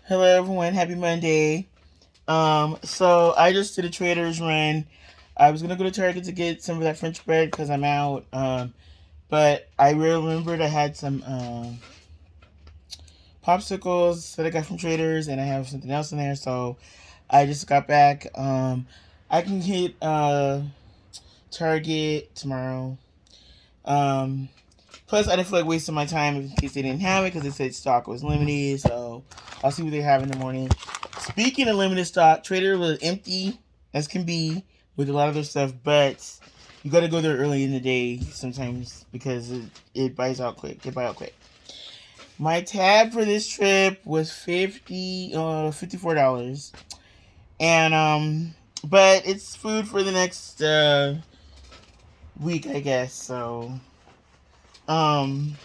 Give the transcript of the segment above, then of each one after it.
Hello everyone, happy Monday. So I just did a Trader's run. I was gonna go to Target to get some of that French bread because I'm out. But I remembered I had some popsicles that I got from Trader's, and I have something else in there. So I just got back. I can hit Target tomorrow. Um, Plus, I didn't feel like wasting my time in case they didn't have it because they said stock was limited. So I'll see what they have in the morning. Speaking of limited stock, Trader was empty as can be with a lot of their stuff, but you got to go there early in the day sometimes because it buys out quick. It buy out quick. My tab for this trip was $54, and but it's food for the next week, I guess. So um,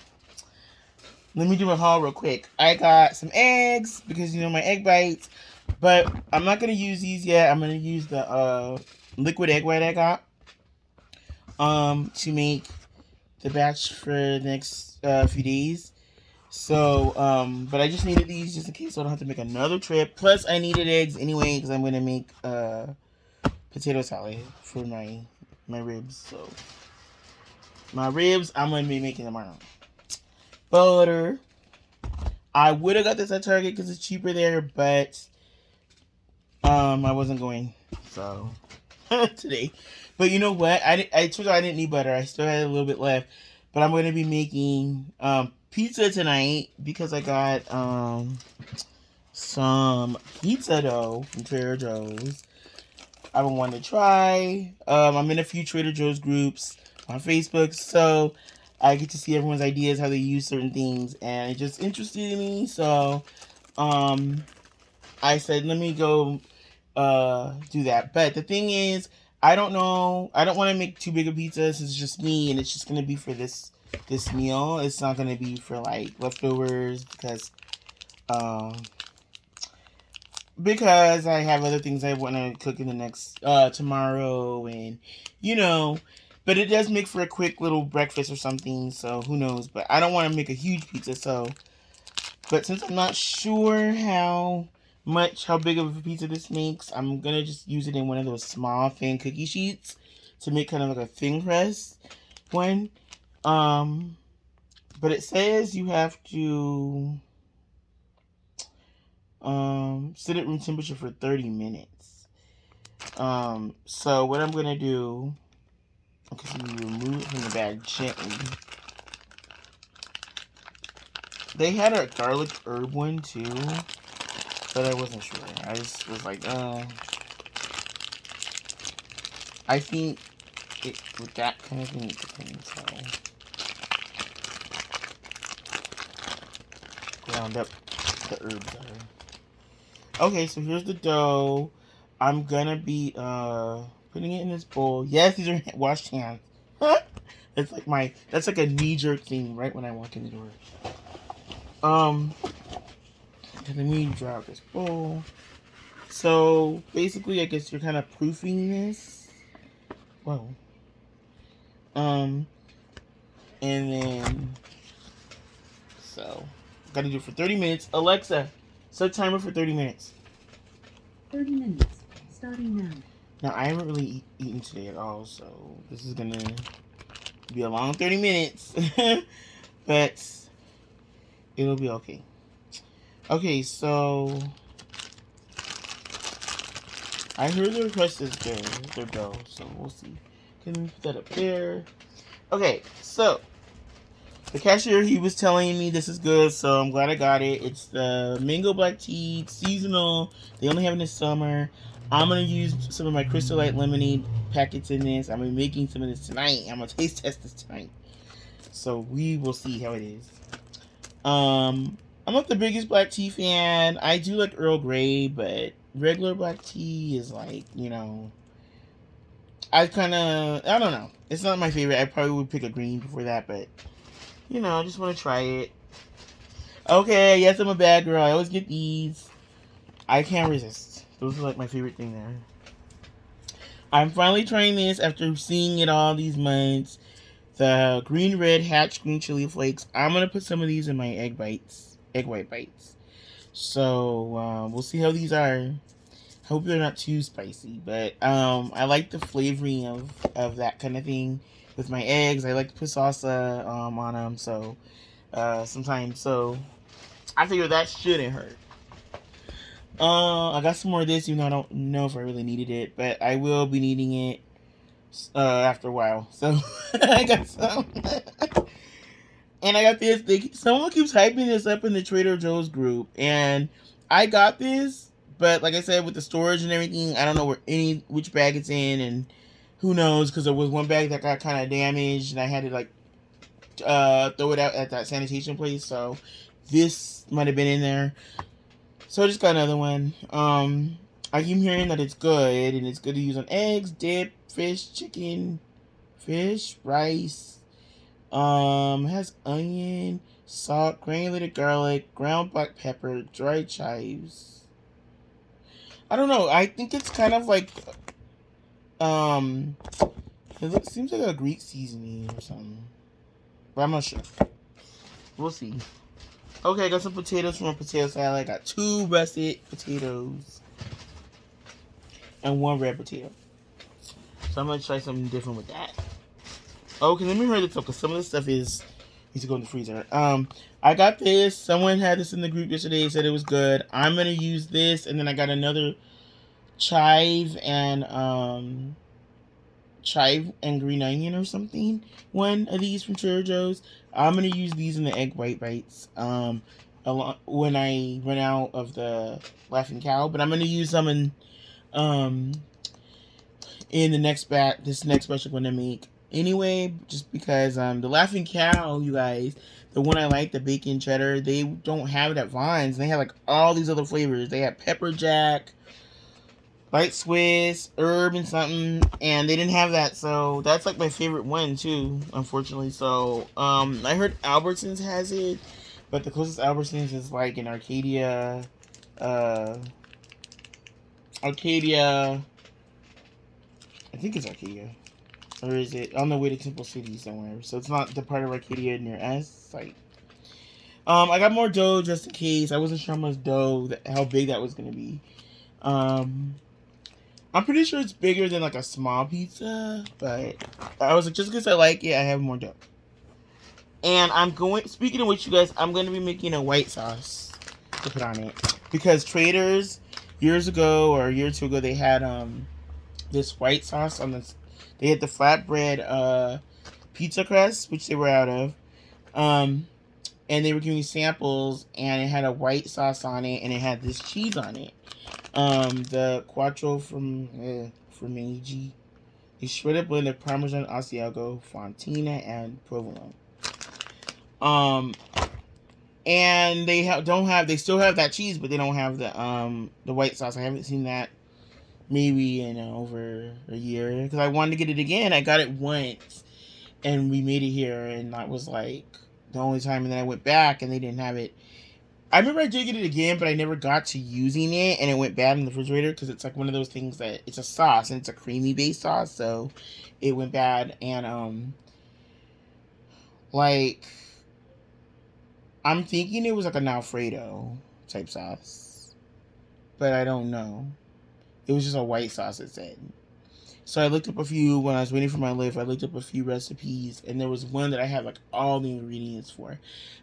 let me do a haul real quick. I got some eggs because my egg bites, but I'm not gonna use these yet. I'm gonna use the liquid egg white I got to make the batch for the next few days. So but I just needed these just in case so I don't have to make another trip. Plus I needed eggs anyway because I'm gonna make potato salad for my ribs. So my ribs I'm gonna be making tomorrow. Butter. I would have got this at Target because it's cheaper there, but I wasn't going so today. But you know what? I told you I didn't need butter. I still had a little bit left, but I'm going to be making pizza tonight because I got some pizza dough from Trader Joe's. I want to try. I'm in a few Trader Joe's groups on Facebook, so I get to see everyone's ideas, how they use certain things, and it just interested me. So um, I said, let me go do that. But the thing is, I don't know. I don't want to make too big a pizza. This is just me, and it's just gonna be for this meal. It's not gonna be for like leftovers um because I have other things I want to cook in the next tomorrow, and you know. But it does make for a quick little breakfast or something. So who knows? But I don't want to make a huge pizza. So but since I'm not sure how big of a pizza this makes, I'm gonna just use it in one of those small thin cookie sheets to make kind of like a thin crust one. Um, but it says you have to sit at room temperature for 30 minutes. So what I'm gonna do, okay, so you remove it from the bag gently. They had a garlic herb one too, but I wasn't sure. I just was like, I think with that kind of thing, it depends how ground up the herbs are. Okay, so here's the dough. I'm gonna be putting it in this bowl. Yes, these are washed hands. That's like a knee jerk thing right when I walk in the door. Um, let me drop this bowl. So basically, I guess you're kind of proofing this. Whoa. Um, and then so gotta do it for 30 minutes. Alexa, set timer for 30 minutes. 30 minutes, starting now. Now I haven't really eaten today at all, so this is gonna be a long 30 minutes, but it'll be okay. Okay, so I heard the request is their bill, so we'll see. Can we put that up there? Okay, so the cashier, he was telling me this is good, so I'm glad I got it. It's the mango black tea, it's seasonal. They only have it in the summer. I'm gonna use some of my Crystal Light lemonade packets in this. I'm gonna be making some of this tonight. I'm gonna taste test this tonight, so we will see how it is. I'm not the biggest black tea fan. I do like Earl Grey, but regular black tea is like, I don't know. It's not my favorite. I probably would pick a green before that, but I just want to try it. Okay, yes, I'm a bad girl. I always get these. I can't resist. Those are like my favorite thing there. I'm finally trying this after seeing it all these months. The green red hatch green chili flakes. I'm gonna put some of these in my egg white bites. So we'll see how these are. Hope they're not too spicy, but I like the flavoring of that kind of thing with my eggs. I like to put salsa on them, so sometimes. So I figure that shouldn't hurt. I got some more of this, even though I don't know if I really needed it, but I will be needing it after a while. So I got some. And I got this. Someone keeps hyping this up in the Trader Joe's group, and I got this. But like I said, with the storage and everything, I don't know which bag it's in, and who knows? Because there was one bag that got kind of damaged, and I had to like throw it out at that sanitation place. So this might have been in there. So I just got another one. I keep hearing that it's good, and it's good to use on eggs, dip, fish, chicken, fish, rice. Has onion, salt, granulated garlic, ground black pepper, dried chives. I don't know. I think it's kind of like seems like a Greek seasoning or something, but I'm not sure. We'll see. Okay, I got some potatoes from a potato salad. I got 2 russet potatoes and 1 red potato. So I'm gonna try something different with that. Okay, let me hurry this up because some of this stuff needs to go in the freezer. I got this. Someone had this in the group yesterday. Said it was good. I'm gonna use this, and then I got another chive and green onion or something. One of these from Trader Joe's. I'm gonna use these in the egg white bites. When I run out of the Laughing Cow, but I'm gonna use some in the next batch. This next batch I'm gonna make. Anyway, just because the Laughing Cow, you guys, the one I like, the bacon cheddar, they don't have it at Vons. They have like all these other flavors. They have pepper jack, light Swiss, herb and something, and they didn't have that. So that's like my favorite one too, unfortunately. So I heard Albertsons has it, but the closest Albertsons is like in Arcadia, I think it's Arcadia. Or is it on the way to Temple City somewhere? So it's not the part of Arcadia near us. Like, I got more dough just in case. I wasn't sure how much dough, how big that was gonna be. I'm pretty sure it's bigger than like a small pizza, but I was like, just because I like it, I have more dough. And speaking of which, you guys, I'm going to be making a white sauce to put on it. Because Trader's, years ago, or a year or two ago, they had this white sauce on this. They had the flatbread pizza crust, which they were out of. And they were giving me samples, and it had a white sauce on it, and it had this cheese on it. The Quattro Formaggi. A shredded blend of Parmesan, Asiago, Fontina, and Provolone. And they still have that cheese, but they don't have the white sauce. I haven't seen that maybe in over a year, because I wanted to get it again. I got it once, and we made it here, and that was like the only time. And then I went back, and they didn't have it. I remember I did get it again, but I never got to using it, and it went bad in the refrigerator because it's like one of those things that it's a sauce, and it's a creamy based sauce, so it went bad. And like, I'm thinking it was like an Alfredo type sauce, but I don't know. It was just a white sauce, it said. So I looked up a few when I was waiting for my lift. I looked up a few recipes, and there was one that I had like all the ingredients for,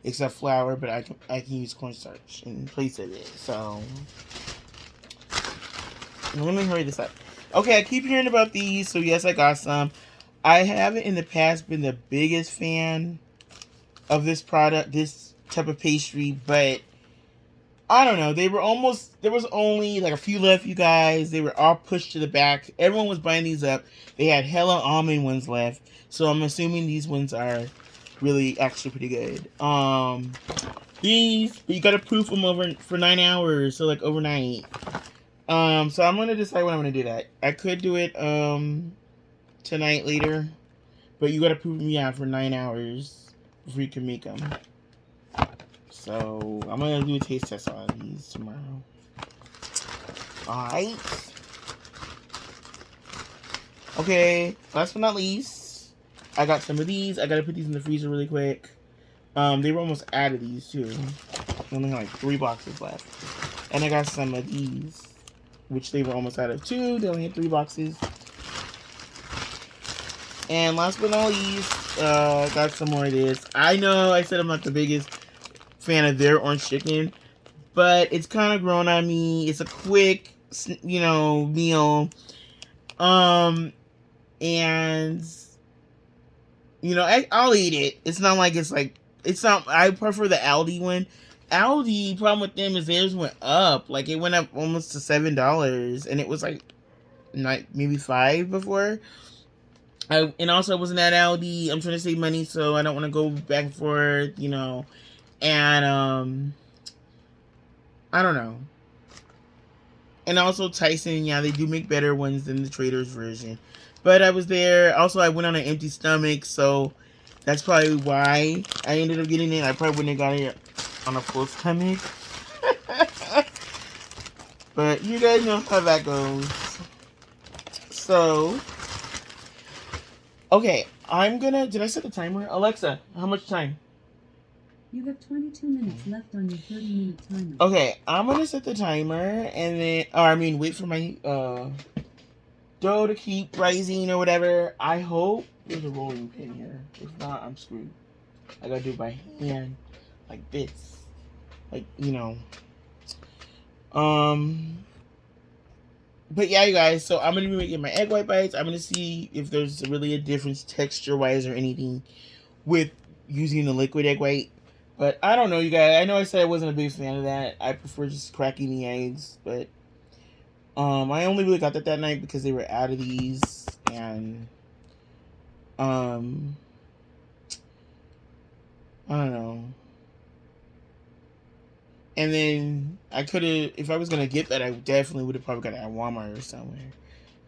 except flour. But I can use cornstarch in place of it. So let me hurry this up. Okay, I keep hearing about these, so yes, I got some. I haven't in the past been the biggest fan of this product, this type of pastry, but I don't know. There was only like a few left, you guys. They were all pushed to the back. Everyone was buying these up. They had hella almond ones left. So I'm assuming these ones are really actually pretty good. These, you gotta proof them over for 9 hours, so like overnight. So I'm gonna decide when I'm gonna do that. I could do it tonight later, but you gotta proof them for 9 hours before you can make them. So I'm gonna do a taste test on these tomorrow. Alright. Okay, last but not least, I got some of these. I gotta put these in the freezer really quick. They were almost out of these too. I only have like 3 boxes left. And I got some of these, which they were almost out of 2. They only had 3 boxes. And last but not least, got some more of this. I know I said I'm not the biggest fan of their orange chicken, but it's kind of grown on me. It's a quick, meal. And I'll eat it. It's not like it's not. I prefer the Aldi one. Aldi, problem with them is theirs went up. Like it went up almost to $7, and it was like maybe $5 before. And also I wasn't at Aldi. I'm trying to save money, so I don't want to go back and forth. And I don't know. And also Tyson, yeah, they do make better ones than the Trader's version. But I was there. Also, I went on an empty stomach, so that's probably why I ended up getting it. I probably wouldn't have got it on a full stomach. But you guys know how that goes. So, okay, did I set the timer? Alexa, how much time? You have 22 minutes left on your 30-minute timer. Okay, I'm gonna set the timer and then, wait for my dough to keep rising or whatever. I hope there's a rolling pin here. If not, I'm screwed. I gotta do it by hand, like this, But yeah, you guys. So I'm gonna be making my egg white bites. I'm gonna see if there's really a difference texture-wise or anything with using the liquid egg white. But I don't know, you guys. I know I said I wasn't a big fan of that. I prefer just cracking the eggs. But I only really got that night because they were out of these. And I don't know. And then I could have, if I was going to get that, I definitely would have probably got it at Walmart or somewhere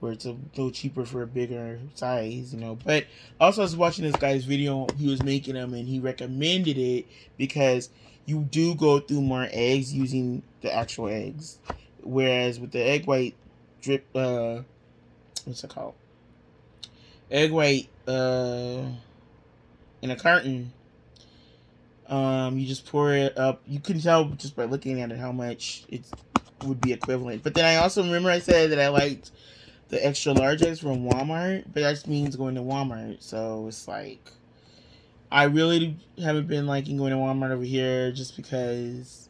where it's a little cheaper for a bigger size, But also, I was watching this guy's video. He was making them, and he recommended it because you do go through more eggs using the actual eggs. Whereas with the egg white drip, what's it called? Egg white in a carton. You just pour it up. You can tell just by looking at it how much it would be equivalent. But then I also remember I said that I liked the extra large eggs from Walmart, but that just means going to Walmart. So it's like I really haven't been liking going to Walmart over here just because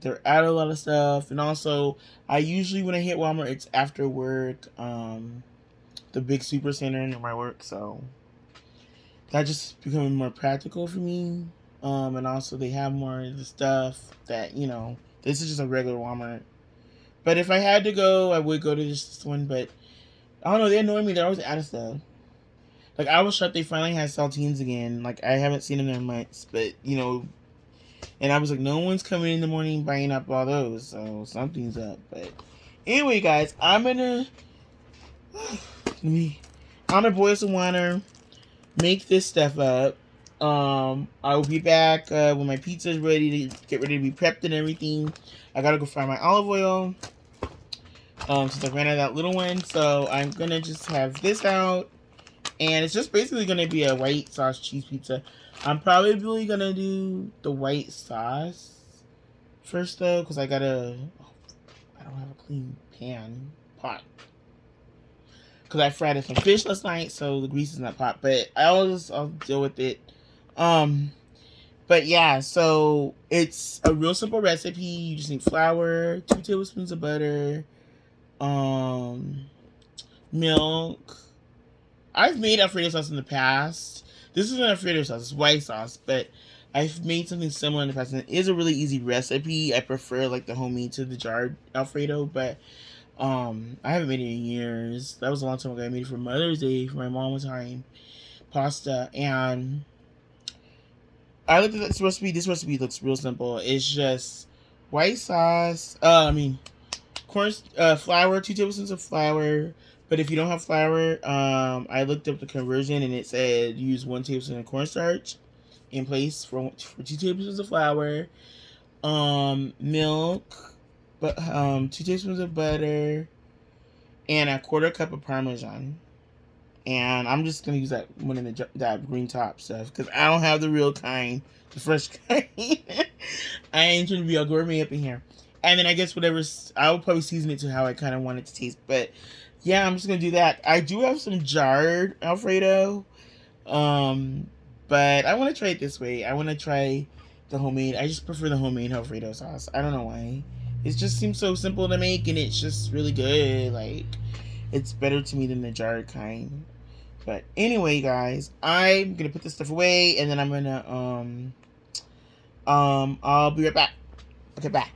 they're out of a lot of stuff. And also, I usually when I hit Walmart, it's after work, the big super center near my work. So that just becoming more practical for me. And also they have more of the stuff that, this is just a regular Walmart. But if I had to go, I would go to just this one. But I don't know, they annoy me. They're always out of stuff. Like, I was shocked they finally had saltines again. Like, I haven't seen them in months. But, and I was like, no one's coming in the morning buying up all those. So, something's up. But, anyway, guys, I'm gonna boil some water, make this stuff up. I will be back when my pizza is ready to get ready to be prepped and everything. I gotta go find my olive oil. Since I ran out of that little one, so I'm gonna just have this out, and it's just basically gonna be a white sauce cheese pizza. I'm probably gonna do the white sauce first though, because I don't have a clean pot, because I fried some fish last night, so the grease is not pot. But I'll deal with it. But yeah, so it's a real simple recipe. You just need flour, 2 tablespoons of butter, milk. I've made Alfredo sauce in the past. This isn't Alfredo sauce, it's white sauce, but I've made something similar in the past, and it is a really easy recipe. I prefer like the homemade to the jarred Alfredo, but I haven't made it in years. That was a long time ago. I made it for Mother's Day for my mom one time, pasta, and I looked at this recipe. This recipe looks real simple. It's just white sauce. Flour, 2 tablespoons of flour. But if you don't have flour, I looked up the conversion and it said use 1 tablespoon of cornstarch in place for 2 tablespoons of flour. Milk, but 2 tablespoons of butter, and a 1/4 cup of Parmesan. And I'm just gonna use that one in the that green top stuff because I don't have the real kind, the fresh kind. I ain't trying to be a gourmet up in here. And then I guess whatever, I will probably season it to how I kind of want it to taste. But yeah, I'm just gonna do that. I do have some jarred Alfredo, but I want to try it this way. I want to try the homemade. I just prefer the homemade Alfredo sauce. I don't know why. It just seems so simple to make, and it's just really good. Like, it's better to me than the jarred kind. But anyway, guys, I'm gonna put this stuff away, and then I'm gonna I'll be right back. Okay, bye.